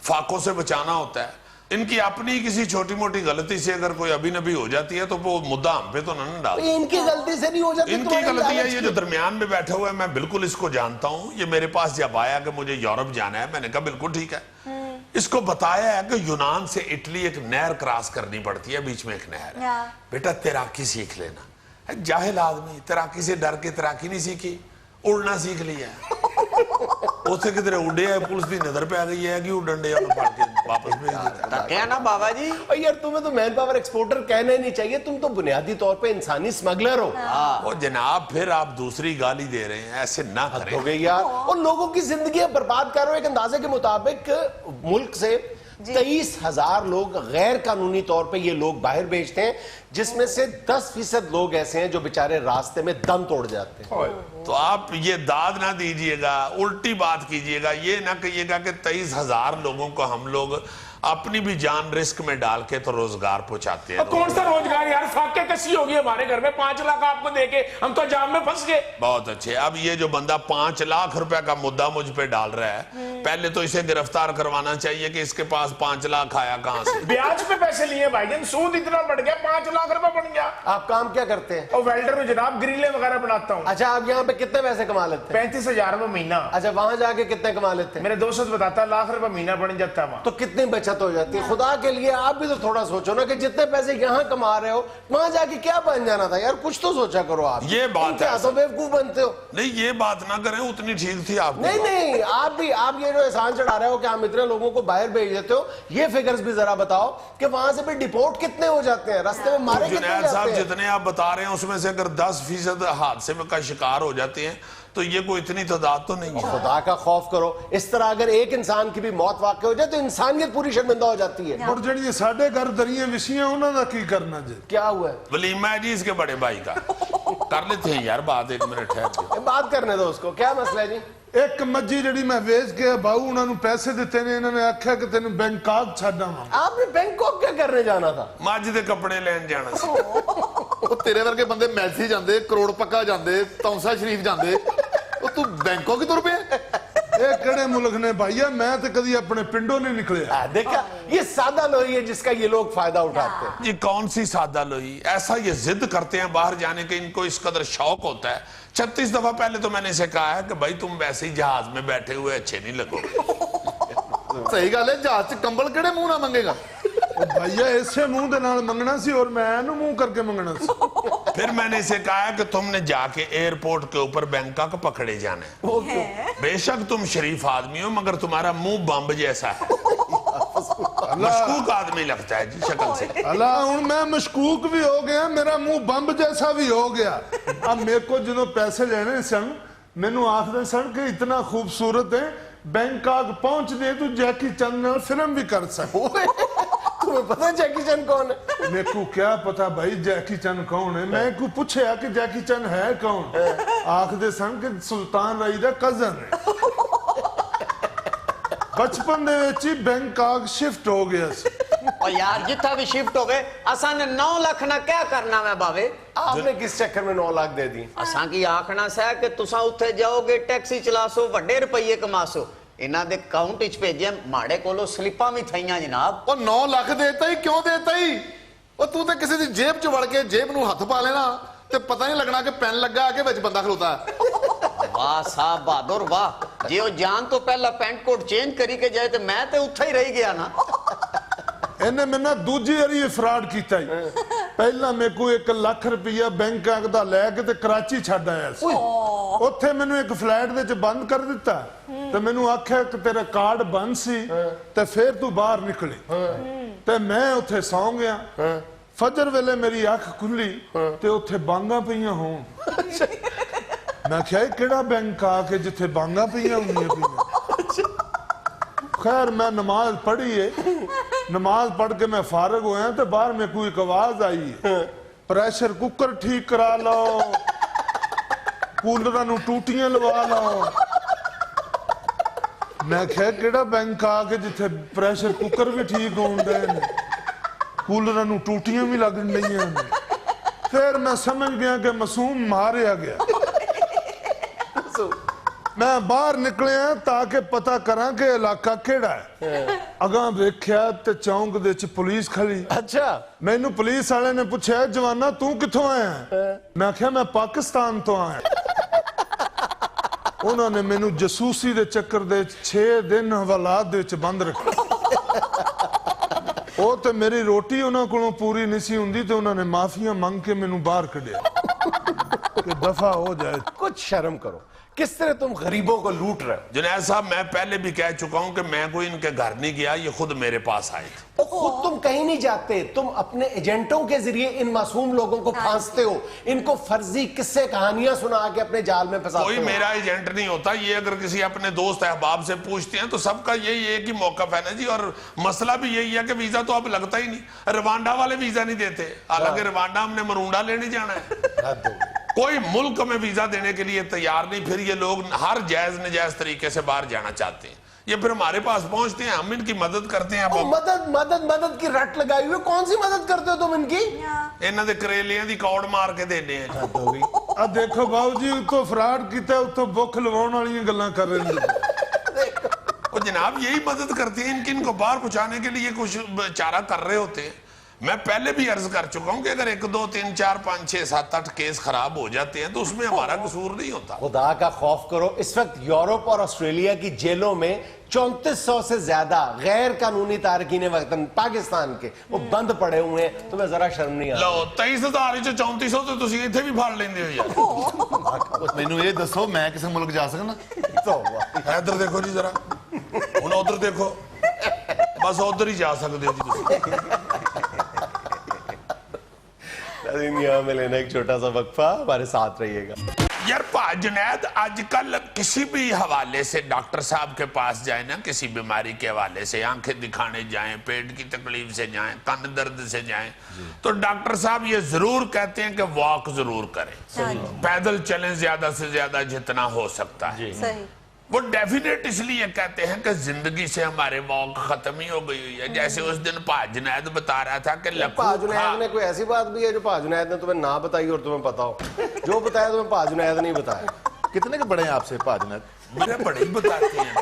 फाकों से बचाना होता है। इनकी अपनी किसी छोटी मोटी गलती से अगर कोई अभी नबी हो जाती है तो वो मुद्दा हम पे तो नहीं डाल। इनकी गलती से नहीं हो जाती, इनकी गलती है। ये जो दरमियान में बैठा हुआ है, मैं बिल्कुल इसको जानता हूँ। ये मेरे पास जब आया कि मुझे यूरोप जाना है, मैंने कहा बिल्कुल ठीक है। इसको बताया है कि यूनान से इटली एक नहर क्रॉस करनी पड़ती है, बीच में एक नहर है, बेटा तैराकी सीख लेना। जाहिल आदमी तैराकी से डर के तैराकी नहीं सीखी, उड़ना सीख लिया। उसे किधरे उड़े है, पुलिस की नजर पे आ गई है कि उड़न डे वापस भेज देता। क्या ना बाबा जी, और यार तुम्हें तो मैन पावर एक्सपोर्टर कहना ही नहीं चाहिए, तुम तो बुनियादी तौर पे इंसानी स्मगलर हो। ओ जनाब, फिर आप दूसरी गाली दे रहे हैं, ऐसे ना करें। हो गई यार, और लोगों की जिंदगी बर्बाद कर रहे हो। एक अंदाजे के मुताबिक मुल्क से 23,000 लोग गैर कानूनी तौर पे ये लोग बाहर भेजते हैं, जिसमें से 10% लोग ऐसे हैं जो बेचारे रास्ते में दम तोड़ जाते हैं। तो आप ये दाद ना दीजिएगा, उल्टी बात कीजिएगा। ये ना कहिएगा कि 23,000 लोगों को हम लोग अपनी भी जान रिस्क में डाल के तो रोजगार पहुंचाते हैं। कौन सा रोजगार यार, फाके कसी होगी हमारे घर में। 5 लाख आपको देके हम तो जाम में फंस गए। बहुत अच्छे। अब ये जो बंदा 5 लाख रुपए का मुद्दा मुझ पे डाल रहा है, पहले तो इसे गिरफ्तार करवाना चाहिए कि इसके पास 5 लाख आया कहां से। ब्याज पे पैसे लिए भाईजान, सूद इतना बढ़ गया, 5 लाख रुपए बन गया। आप काम क्या करते हैं? और वेल्डर में जनाब ग्रिलें वगैरह बनाता हूँ। अच्छा, आप यहाँ पे कितने पैसे कमा लेते हैं? 35,000 रुपए महीना। अच्छा, वहां जाके कितने कमा लेते हैं? मेरे दोस्त बताता लाख रुपए महीना बन जाता है वहाँ। तो कितनी बचत हो जाती है? खुदा के लिए आप भी तो थोड़ा सोचो ना कि जितने पैसे यहाँ कमा रहे हो, वहां जाके क्या बन जाना था यार, कुछ तो सोचा करो आप। ये बात है, तो बेवकूफ बनते हो। नहीं ये बात ना करें, उतनी ठीक थी आपको। नहीं, आप ये जो एहसान चढ़ा रहे हो कि हम इतने लोगों को बाहर भेज देते हो, ये फिगर्स भी जरा बताओ कि वहां से भी डिपोर्ट कितने हो जाते हैं, रास्ते में मारे कितने जुनैद साहब, जाते हैं? जितने आप बता रहे हैं उसमें से अगर 10% हादसे में का शिकार हो जाते हैं तो ये कोई इतनी तादाद तो नहीं है। खुदा का खौफ करो, इस तरह अगर एक इंसान की भी मौत वाक़ हो जाए तो इंसानियत पूरी शर्मिंदा हो जाती है। और जड़ी साढ़े घर दरियां विछियां उन्हां दा की करना जी? क्या हुआ है? वलीमा है जी इसके बड़े भाई का। कर लेते हैं यार बात, 1 मिनट ठहर के। बात करने दो उसको, क्या मसला है जी? एक मज्जी जड़ी मैं वेच के बाऊ उन्होंने पैसे दिते ने, इन्होंने आख्या कि तेन बैंकॉक छाड़ा वा। आपने बैंकॉक क्या करने जाना था? मज दे कपड़े लेन जाना सी। ਉਹ ਤੇਰੇ ਵਰਗੇ ਬੰਦੇ ਮੈਲਸੀ ਜਾਂਦੇ, ਕਰੋੜ ਪੱਕਾ ਜਾਂਦੇ, ਤੌਂਸਾ ਸ਼ਰੀਫ ਜਾਂਦੇ, ਉਹ ਤੂੰ ਬੈਂਕੌਕ ਹੀ ਤੁਰ ਪਿਆ। ਇਹ ਕਿਹੜੇ ਮੁਲਕ ਨੇ ਭਾਈਆ, ਮੈਂ ਤੇ ਕਦੀ ਆਪਣੇ ਪਿੰਡੋਂ ਨਹੀਂ ਨਿਕਲਿਆ। देखा, ये सादा लोही है जिसका ये लोग फायदा उठाते हैं। ये कौन सी सादा लोही, ऐसा ये जिद करते हैं बाहर जाने के, इनको इस कदर शौक होता है। 36 दफा पहले तो मैंने इसे कहा है कि भाई तुम वैसे ही जहाज में बैठे हुए अच्छे नहीं लगोगे। ਸਹੀ ਗੱਲ ਹੈ, ਜਹਾਜ਼ 'ਚ ਕੰਬਲ ਕਿਹੜੇ ਮੂੰਹ ਨਾਲ ਮੰਗੇਗਾ? ਉਹ ਭਾਈਆ ਇਸੇ ਮੂੰਹ ਦੇ ਨਾਲ ਮੰਗਣਾ ਸੀ और मैं ਇਹਨੂੰ ਮੂੰਹ ਕਰਕੇ ਮੰਗਣਾ ਸੀ। फिर मैंने इसे कहा है कि तुमने जाके एयरपोर्ट के ऊपर बैंकॉक पकड़े जाने। बेशक तुम शरीफ आदमी हो मगर तुम्हारा मुंह बम्ब जैसा है, मशकूक आदमी लगता है जी शक्ल से। अल्लाह, हुण मैं मशकूक भी हो गया, मेरा मुंह बंब जैसा भी हो गया। अब मेरे को जो पैसे लेने सन, मैनू आखदे सन कि इतना खूबसूरत है, बैंकॉक पहुंच दे तू जैकी चंद नाल फिल्म भी कर सके। तुम्हें पता है जैकी चैन कौन है? मेरे को क्या पता भाई जैकी चंद कौन है। मैं को पूछया कि जैकी चंद है कौन, आखदे सन कि सुल्तान राई दा कजन है। बचपन दे विच ही बैंकॉक शिफ्ट हो गया सी। और यार जितना भी शिफ्ट हो गए, असा ने 9 लाख ना क्या करना मैं बावे। आपने किस चक्कर में 9 लाख दे दी? असा की आखना सा कि तुसा उत्थे जाओगे, टैक्सी चलासो, वड्डे रुपये कमासो। इन्हां दे अकाउंट विच भेजे, माड़े कोलो स्लिपां भी थईयां जनाब। ਉਹ 9 ਲੱਖ ਦੇਤਾ ਹੀ ਕਿਉਂ ਦੇਤਾ ਹੀ? ਉਹ ਤੂੰ ਤੇ ਕਿਸੇ ਦੀ ਜੇਬ 'ਚ ਵੜ ਕੇ ਜੇਬ ਨੂੰ ਹੱਥ ਪਾ ਲੈਣਾ ਤੇ ਪਤਾ ਨਹੀਂ ਲੱਗਣਾ ਕਿ ਪੈਨ ਲੱਗਾ ਕਿ ਵਿੱਚ ਬੰਦਾ ਖਲੋਤਾ ਹੈ। वाह साहब बहादुर वाह, ਜੇ ਉਹ ਜਾਣ ਤੋਂ ਪਹਿਲਾਂ ਪੈਂਟ ਕੋਟ ਚੇਂਜ ਕਰੀ ਕੇ ਜਾਏ ਤੇ ਮੈਂ ਤੇ ਉੱਥੇ ਹੀ ਰਹਿ ਗਿਆ ਨਾ। ਇਹਨੇ ਮੇਰੇ ਨਾਲ ਦੂਜੀ ਵਾਰੀ ਇਹ ਫਰਾਡ ਕੀਤਾ ਹੀ। ਪਹਿਲਾਂ ਮੇਰੇ ਕੋਲ 1 ਲੱਖ ਰੁਪਇਆ ਬੈਂਕਾਕ ਦਾ ਲੈ ਕੇ ਤੇ ਕਰਾਚੀ ਛੱਡ ਆਇਆ ਸੀ। ਉੱਥੇ ਮੈਨੂੰ ਇੱਕ ਫਲੈਟ ਦੇ ਵਿੱਚ ਬੰਦ ਕਰ ਦਿੱਤਾ ਤੇ ਮੈਨੂੰ ਆਖਿਆ ਕਿ ਤੇਰਾ ਕਾਰਡ ਬੰਦ ਸੀ ਤੇ ਫਿਰ ਤੂੰ ਬਾਹਰ ਨਿਕਲੀ ਤੇ ਮੈਂ ਉੱਥੇ ਸੌਂ ਗਿਆ। ਫਜਰ ਵੇਲੇ ਮੇਰੀ ਅੱਖ ਖੁੱਲੀ ਤੇ ਉੱਥੇ ਬਾਂਗਾਂ ਪਈਆਂ ਹੋਣ। ਮੈਂ ਕਿਹਾ ਇਹ ਕਿਹੜਾ ਬੈਂਕ ਆ ਕੇ ਜਿੱਥੇ ਬਾਂਗਾਂ ਪਈਆਂ ਹੁੰਦੀਆਂ ਪਈਆਂ। खैर मैं नमाज पढ़ी है, नमाज पढ़ के मैं फारग होया तो बाहर में कोई एक आवाज आई है, प्रेशर कुकर ठीक करा लो, कूलर नू टूटियां लवा लो। मैं कहा केड़ा बैंक आ के जिथे प्रेशर कुकर भी ठीक होंदे ने, कूलर नू टूटियां भी लग रही ने। फिर मैं समझ गया कि मासूम मारिया गया। मैं बाहर निकलिया ताकि पता करा कि इलाका केड़ा है। अगां वेख्या ते चौंक दे च पुलिस खड़ी। अच्छा, मैनू पुलिस वाले ने पूछा जवाना तू कित्थों आया? मैं आख्या मैं पाकिस्तान तो आया। उन्होंने मैनू जसूसी दे चक्कर दे 6 दिन हवालात दे च बंद रखा। ਉਹ ਤੇ ਮੇਰੀ ਰੋਟੀ ਉਹਨਾਂ ਕੋਲੋਂ ਪੂਰੀ ਨਹੀਂ ਸੀ ਹੁੰਦੀ ਤੇ ਉਹਨਾਂ ਨੇ ਮਾਫੀਆਂ ਮੰਗ ਕੇ ਮੈਨੂੰ ਬਾਹਰ ਕੱਢਿਆ ਕਿ ਦਫਾ ਹੋ ਜਾਏ। कुछ शर्म करो, किस तरह तुम गरीबों को लूट रहे हो। जुनैद साहब, मैं पहले भी कह चुका हूं कि मैं कोई इनके घर नहीं गया, ये खुद मेरे पास आए थे। तो खुद तुम कहीं नहीं जाते, तुम अपने एजेंटों के जरिए इन मासूम लोगों को फांसते हो, इनको फर्जी किस्से कहानियां सुना के अपने जाल में फंसाते हो। कोई मेरा एजेंट नहीं होता। ये अगर किसी अपने दोस्त अहबाब से पूछते हैं तो सबका यही एक ही मौकफ है ना जी। और मसला भी यही है कि वीजा तो अब लगता ही नहीं। रवांडा वाले वीजा नहीं देते, हालांकि रवांडा हमने मरूंडा लेने जाना है। कोई मुल्क में वीजा देने के लिए तैयार नहीं, फिर ये लोग हर जायज नजायज तरीके से बाहर जाना चाहते हैं। ये फिर हमारे पास पहुंचते हैं, हम इनकी मदद करते हैं। मदद मदद मदद की रट लगाई हुई, कौन सी मदद करते हो तुम इनकी? इन्हों दे करेलियां दी कौड़ मार के देने हैं। आ देखो बाबू जी, उतो फ्रॉड कीता, उतो भुख लवाउण वालियां गल्लां कर रहे हैं। वो जनाब यही मदद करते हैं, इनको बाहर पहुंचाने के लिए कुछ चारा कर रहे होते हैं। मैं पहले भी अर्ज कर चुका हूं कि अगर 1 2 3 4 5 6 7 8 केस खराब हो जाते हैं तो उसमें हमारा कसूर नहीं होता। खुदा का खौफ करो, इस वक्त यूरोप और ऑस्ट्रेलिया की जेलों में 3400 से ज्यादा गैर कानूनी तारकीन वतन पाकिस्तान के वो बंद पड़े हुए हैं। तुम्हें जरा शर्म नहीं लो 23,000 ਚ 3400 ਤੇ ਤੁਸੀਂ ਇੱਥੇ ਵੀ ਫੜ ਲੈਂਦੇ ਹੋ ਯਾਰ। ਮੈਨੂੰ ਇਹ ਦੱਸੋ ਮੈਂ ਕਿਸੇ ਮੁਲਕ ਜਾ ਸਕਦਾ? ਇੱਧਰ ਦੇਖੋ ਜੀ ਜਰਾ, ਹੁਣ ਉਧਰ ਦੇਖੋ, ਬਸ ਉਧਰ ਹੀ ਜਾ ਸਕਦੇ ਹੋ ਜੀ ਤੁਸੀਂ। यहाँ में लेना एक छोटा सा वक्फा, हमारे साथ रहिएगा। यार जुनैद, आजकल किसी भी हवाले से डॉक्टर साहब के पास जाए ना, किसी बीमारी के हवाले से, आंखें दिखाने जाएं, पेट की तकलीफ से जाएं, कान दर्द से जाएं, तो डॉक्टर साहब ये जरूर कहते हैं कि वॉक जरूर करें, पैदल चलें ज्यादा से ज्यादा जितना हो सकता है। वो डेफिनेट इसलिए कहते हैं कि जिंदगी से हमारे वॉक खत्म ही हो गई हुई है। जैसे उस दिन जुनैद बता रहा था कि जुनैद ने कोई ऐसी बात भी है जो जुनैद ने तुम्हें ना बताई और तुम्हें पता हो? जो बताया तुम्हें जुनैद नहीं बताया। कितने के बड़े हैं आपसे जुनैद? मेरे बड़े ही बताते हैं,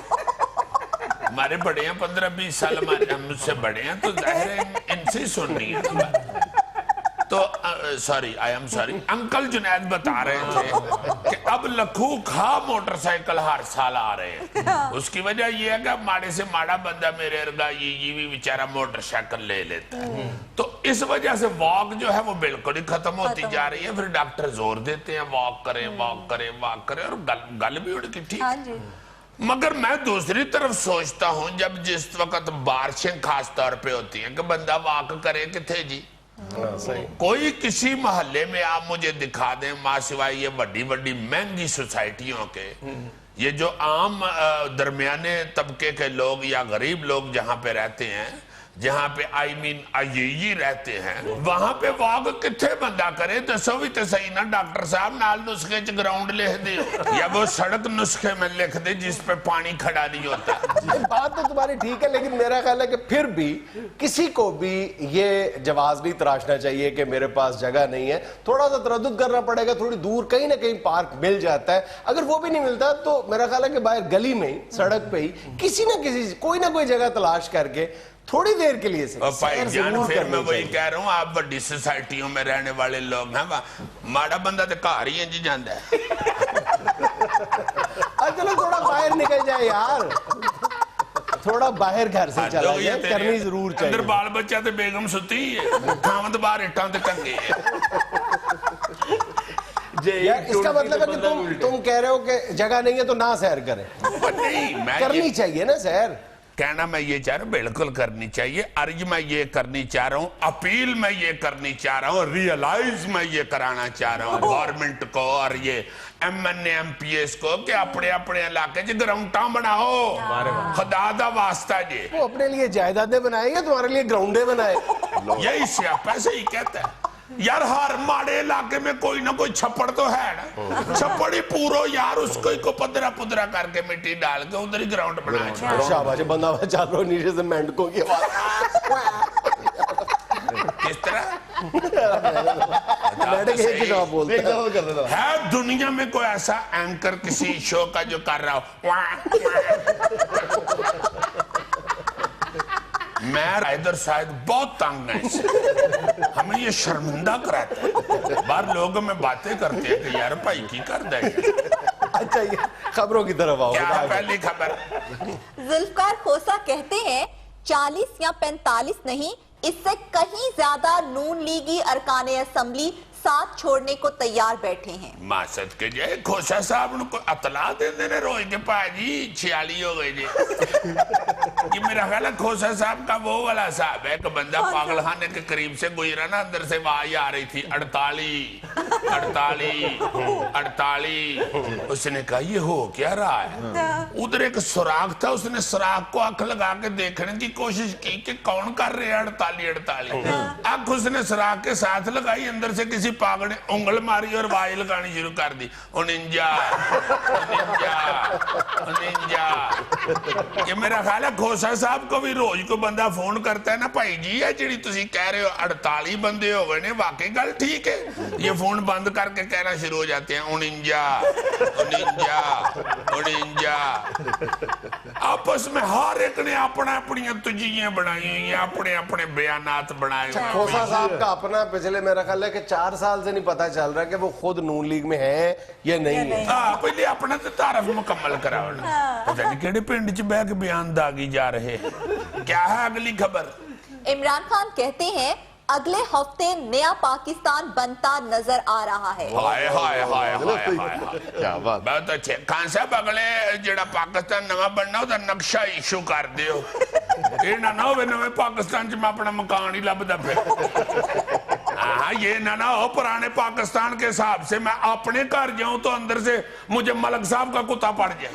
हमारे बड़े हैं 15-20 साल हमारे मुझसे बड़े हैं, तो जाहिर है इनसे ही सुननी है। तो sorry, I am sorry, uncle Junaid बता रहे थे कि अब लखू खा मोटरसाइकिल हर साल आ रहे हैं। उसकी वजह यह है कि माड़े से माड़ा बंदा मेरे अर्गा ये भी बेचारा मोटरसाइकिल ले लेता है। तो इस वजह से वॉक जो है वो बिल्कुल ही खत्म होती जा रही है। फिर डॉक्टर जोर देते हैं वॉक करें वॉक करें वॉक करें, और गल भी उनकी ठीक। मगर मैं दूसरी तरफ सोचता हूं, जब जिस वक्त बारिशें खास तौर पे होती हैं कि बंदा वॉक करे किथे जी। कोई किसी मोहल्ले में आप मुझे दिखा दें, मां सिवाय ये बड़ी बड़ी महंगी सोसाइटियों के, ये जो आम दरमियाने तबके के लोग या गरीब लोग जहां पे रहते हैं, जहां पे आई मीन अय्यी रहते हैं, वहां पे वॉक किथे बंदा करे? दसो भी तो सही ना डॉक्टर साहब, नाल नुस्खे च ग्राउंड लिख दे या वो सड़क नुस्खे में लिख दे जिस पे पानी खड़ा नहीं होता। बात तो तुम्हारी ठीक है, लेकिन मेरा ख्याल है कि फिर भी किसी को भी ये जवाब नहीं तराशना चाहिए कि मेरे पास जगह नहीं है। थोड़ा सा तरद्दुद करना पड़ेगा, थोड़ी दूर कहीं ना कहीं पार्क मिल जाता है। अगर वो भी नहीं मिलता तो मेरा ख्याल है कि बाहर गली में ही, सड़क पे ही किसी ना किसी कोई ना कोई जगह तलाश करके थोड़ी देर के लिए फिर मैं वही कह रहा हूँ, आप बड़ी सोसाइटियों में रहने वाले लोग हैं, माड़ा बंदा तो घर ही इंज जाता है। चलो थोड़ा बाहर निकल जाए यार, थोड़ा बाहर घर से चला जाए, करनी जरूर चाहिए। अंदर बाल बच्चा ते बेगम सुती है, खावंद बाहर इटां ते टंगे यार इसका मतलब है कि तुम कह रहे हो कि जगह नहीं है तो ना सैर करें। नहीं, मैं करनी चाहिए ना सैर। कहना मैं ये चाह रहा हूँ, बिल्कुल करनी चाहिए। अर्ज मैं ये करनी चाह रहा हूँ, अपील मैं ये करनी चाह रहा हूँ, रियलाइज मैं ये कराना चाह रहा हूँ गवर्नमेंट को और ये MNA MPS को कि अपने अपने इलाके च ग्राउंडा बनाओ, खुदा दा वास्ता जी। वो अपने लिए जायदादें बनाएंगे, तुम्हारे लिए ग्राउंडे बनाए। यही स्यापा सही कहता है यार, हर माड़े इलाके में कोई ना कोई छप्पड़ तो है ना, छप्पड़ ही पूरो यार, उसको ही को पदरा पुदरा करके मिट्टी डाल के उधर ही ग्राउंड बनाया। शाबाश, बंदा चारों नीचे से मेंढकों की आवाज किस तरह है दुनिया में कोई ऐसा एंकर किसी शो का जो कर रहा हो मैं इधर शायद बहुत तंग है इससे, हमें ये शर्मिंदा कराता है। बाहर लोग में बातें करते हैं कि यार भाई की कर दे। अच्छा ये खबरों की तरफ आओ। क्या है पहली खबर? जुल्फकार खोसा कहते हैं 40 या 45 नहीं, इससे कहीं ज्यादा नून लीगी अरकाने असेंबली साथ छोड़ने को तैयार बैठे हैं। मासद के जाए खोसा साहब उनको अतला दे देने रोज के पाजी 46 हो गए जी। ये मेरा ख्याल है खोसा साहब का वो वाला साहब है कि बंदा पागल खाने के करीब से गुजरा ना, अंदर से आवाज आ रही थी 48। उसने कहा ये हो क्या रहा है? उधर एक सुराख था, उसने सुराख को आंख लगा के देखने की कोशिश की कि कौन कर रहे हैं 48। आंख उसने सुराख के साथ लगाई, अंदर से किसी पागल ने उंगल मारी और आवाज लगानी शुरू कर दी 49। ये मेरा ख्याल है खोसा साहब को भी रोज को बंदा फोन करता है ना, भाई जी है जी तुसी कह रहे हो 48 बंदे हो गए ने, वाकई गल ठीक है। ये फोन बंद करके कहना शुरू हो जाते हैं 49। आपस में हर एक ने अपना अपनी तुझियां बनाई हुई हैं, अपने अपने बयानात बनाए हुए। खोसा साहब का अपना पिछले मेरा ख्याल है कि 4 साल से नहीं पता चल रहा कि वो खुद नून लीग में है या नहीं है। हाँ पहले अपना तो तारफ मुकम्मल कराओ ना, पता नहीं केड़े पिंड च बह के बयान दागी जा रहे। क्या है अगली खबर? इमरान खान कहते हैं अगले हफ्ते नया पाकिस्तान बनता नजर आ रहा है। हाय हाय हाय हाय हाय, क्या बात। बहुत अच्छे। खान साहब अगले जेड़ा पाकिस्तान नवा बनना उसका नक्शा इशू कर दियो, ये ना हो नवे पाकिस्तान च मैं अपना मकान ही लभदा फिर। हाँ ये ना हो पुराने पाकिस्तान के हिसाब से मैं अपने घर जाऊं तो अंदर से मुझे मलक साहब का कुत्ता पड़ जाए।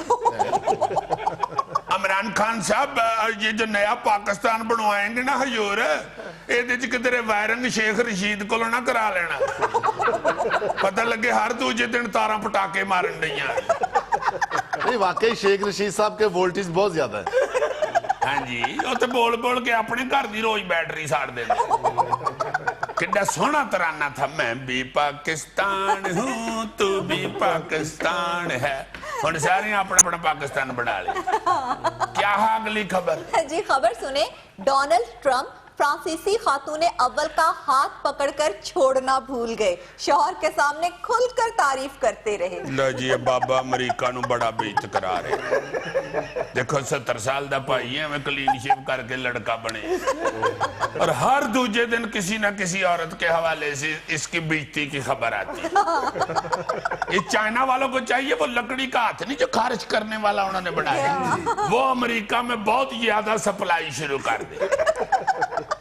इमरान खान साहब ये जो नया पाकिस्तान बनवाएंगे ना हजूर, ये किधरे वायरंग शेख रशीद को ना करा लेना, पता लगे हर दूजे दिन तारा पटाके मारन डईयां। नहीं वाकई शेख रशीद साहब के वोल्टेज बहुत ज्यादा है। हाँ जी, उत्ते बोल बोल के अपने घर की रोज बैटरी साड़ देंगे। कितना सोहना तराना था, मैं भी पाकिस्तान हूँ तू भी पाकिस्तान है। हुण सारे अपना अपना पाकिस्तान बना ले। क्या है अगली खबर? जी खबर सुने, डोनाल्ड ट्रंप फ्रांसीसी खातून अव्वल का हाथ पकड़कर छोड़ना भूल गए, शौहर के सामने खुलकर तारीफ करते रहे। लो जी बाबा अमेरिका नू बड़ा बेइज्जत करा रहे। देखो 70 साल दा भाई है, मैं क्लीन शेव करके लड़का बने और हर दूजे दिन किसी ना किसी औरत के हवाले से इसकी बेइज्जती की खबर आती है। ये चाइना वालों को चाहिए वो लकड़ी का हाथ नहीं जो खारिज करने वाला उन्होंने बनाया, वो अमेरिका में बहुत ज्यादा सप्लाई शुरू कर दे।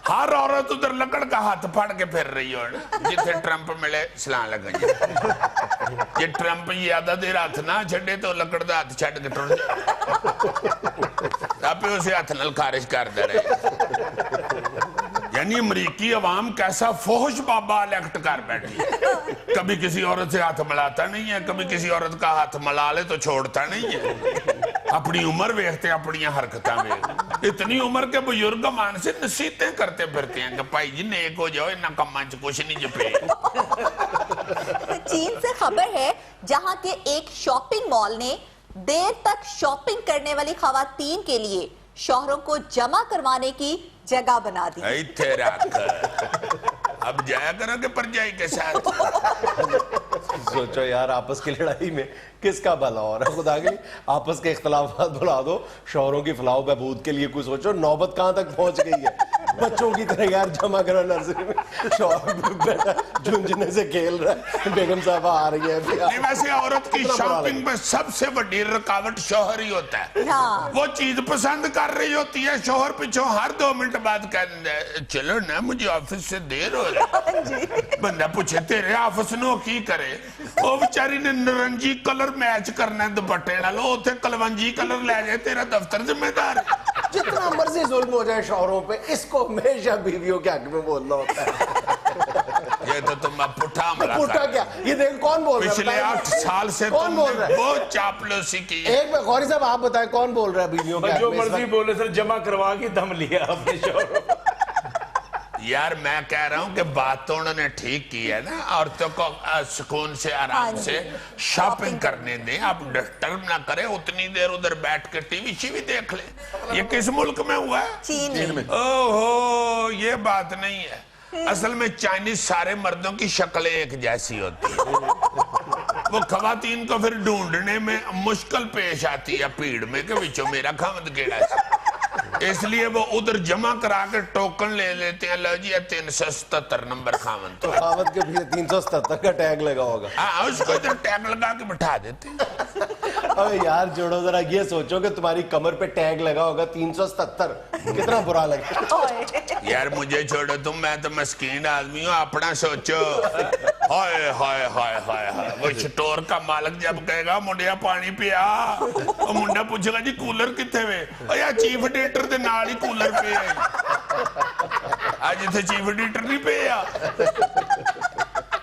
हर औरत उधर लकड़ का हाथ फाड़ के फिर रही हो, जिथे ट्रंप मिले सलाह लग जे ट्रंप ज्यादा देर हाथ ना छे तो लकड़ का हाथ छड़ के टुर आपे उसे हाथ नाल खारिज कर दे रहे। यानी अमरीकी अवाम कैसा फोहश बाबा इलेक्ट कर बैठी, कभी किसी औरत से हाथ मिलाता नहीं है, कभी किसी औरत का हाथ मिला ले तो छोड़ता नहीं है। अपनी उम्र वेखते अपनी हरकतां वेख, इतनी उम्र के बुजुर्ग मान से नसीहतें करते फिरते हैं कि भाई जी नेक हो जाओ, इन्ना कम्मां च कुछ नहीं जपे। चीन से खबर है जहां के एक शॉपिंग मॉल ने देर तक शॉपिंग करने वाली खवातीन के लिए शौहरों को जमा करवाने की जगह बना दी। इत्थे रख اب جایا کرو کہ پرجائی کے ساتھ. سوچو یار آپس کی لڑائی میں کس کا بھلا ہو رہا ہے خدا کے لیے. آپس کے اختلافات بھلا دو, شوہروں کی فلاح و بہبود کے لیے کوئی سوچو. نوبت کہاں تک پہنچ گئی ہے, بچوں کی طرح یار جمع کرو نرسری میں. شوہر بیٹا جھنجھنے سے کھیل رہا ہے, بیگم صاحبہ آ رہی ہے. نہیں ویسے عورت کی شاپنگ میں سب سے بڑی رکاوٹ شوہر ہی ہوتا ہے. وہ چیز پسند کر رہی ہوتی ہے, شوہر پیچھوں ہر 2 منٹ بعد کہتا ہے چلو نا مجھے آفس سے دیر ہو رہا ہے. بندہ پوچھے تیرے آفس نو کی کرے, وہ بیچاری نے نرنجی کلر میچ کرنا ہے دوپٹے نال, اوتھے کلونجی کلر لے جائے, تیرا دفتر ذمہ دار ہے. جتنا مرضی ظلم ہو جائے شوہروں پہ, اس کو ہمیشہ بیویوں کے حق میں بولنا ہوتا ہے. یہ تو تم اب پٹھا ملا پوٹا کیا, یہ دیکھ کون بول رہا ہے؟ پچھلے 8 سال سے کون تم بول نے رہا ہے؟ بہت چاپلوسی کی ہے. ایک میں غوری صاحب آپ بتائیں کون بول رہا ہے بیویوں کے حق جو میں اس مرضی وقت؟ بولے سر, جمع کروا کے دم لیا اپنے شوہر. یار میں کہہ رہا ہوں کہ بات تو انہوں نے ٹھیک کی ہے نا, عورتوں کو سکون سے آرام سے شاپنگ کرنے دیں, آپ ڈسٹرب نہ کریں. اتنی دیر ادھر بیٹھ کے ٹی وی شی وی دیکھ لیں. یہ کس ملک میں ہوا ہے؟ چین میں. اوہو یہ بات نہیں ہے. اصل میں چائنیز سارے مردوں کی شکلیں ایک جیسی ہوتی ہیں. وہ خواتین کو پھر ڈھونڈنے میں مشکل پیش آتی ہے بھیڑ میں کہ وچوں میرا خامد کیڑا ہے. اس لیے وہ ادھر جمع کرا کے ٹوکن لے لیتے ہیں, لو جی 377 نمبر خامد. تو خامد کے پیچھے 377 کا ٹیگ لگا ہوگا. ہاں اس کو ادھر ٹیگ لگا کے بٹھا دیتے ہیں. ابے یار جوڑو ذرا یہ سوچو کہ تمہاری کمر پہ ٹیگ لگا ہوگا 377, کتنا برا لگے. یار مجھے چھوڑو تم, میں تو مسکین آدمی ہوں, اپنا سوچو. ہائے ہائے ہائے ہائے ہائے, وہ سٹور کا مالک جب کہے گا منڈیا پانی پیا, وہ منڈا پوچھے گا جی کولر کتے ہوئے, اور یا چیف ایڈیٹر دے نال ہی کولر پیا ہے. آج اتنے چیف ایڈیٹر نہیں پیا,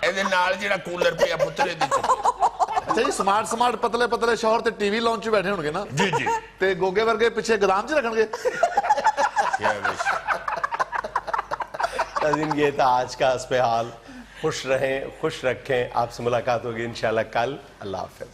ایدے نال جیڑا کولر پیا پترے دی. اچھا جی, سمارٹ پتلے پتلے شوہر تے ٹی وی لانچ بیٹھے ہوں گے نا, جی جی تے گوگے ورگے پیچھے گدام چ رکھن گے. ناظرین یہ تھا آج کا حسب حال. خوش رہیں, خوش رکھیں. آپ سے ملاقات ہوگی انشاءاللہ کل. اللہ حافظ.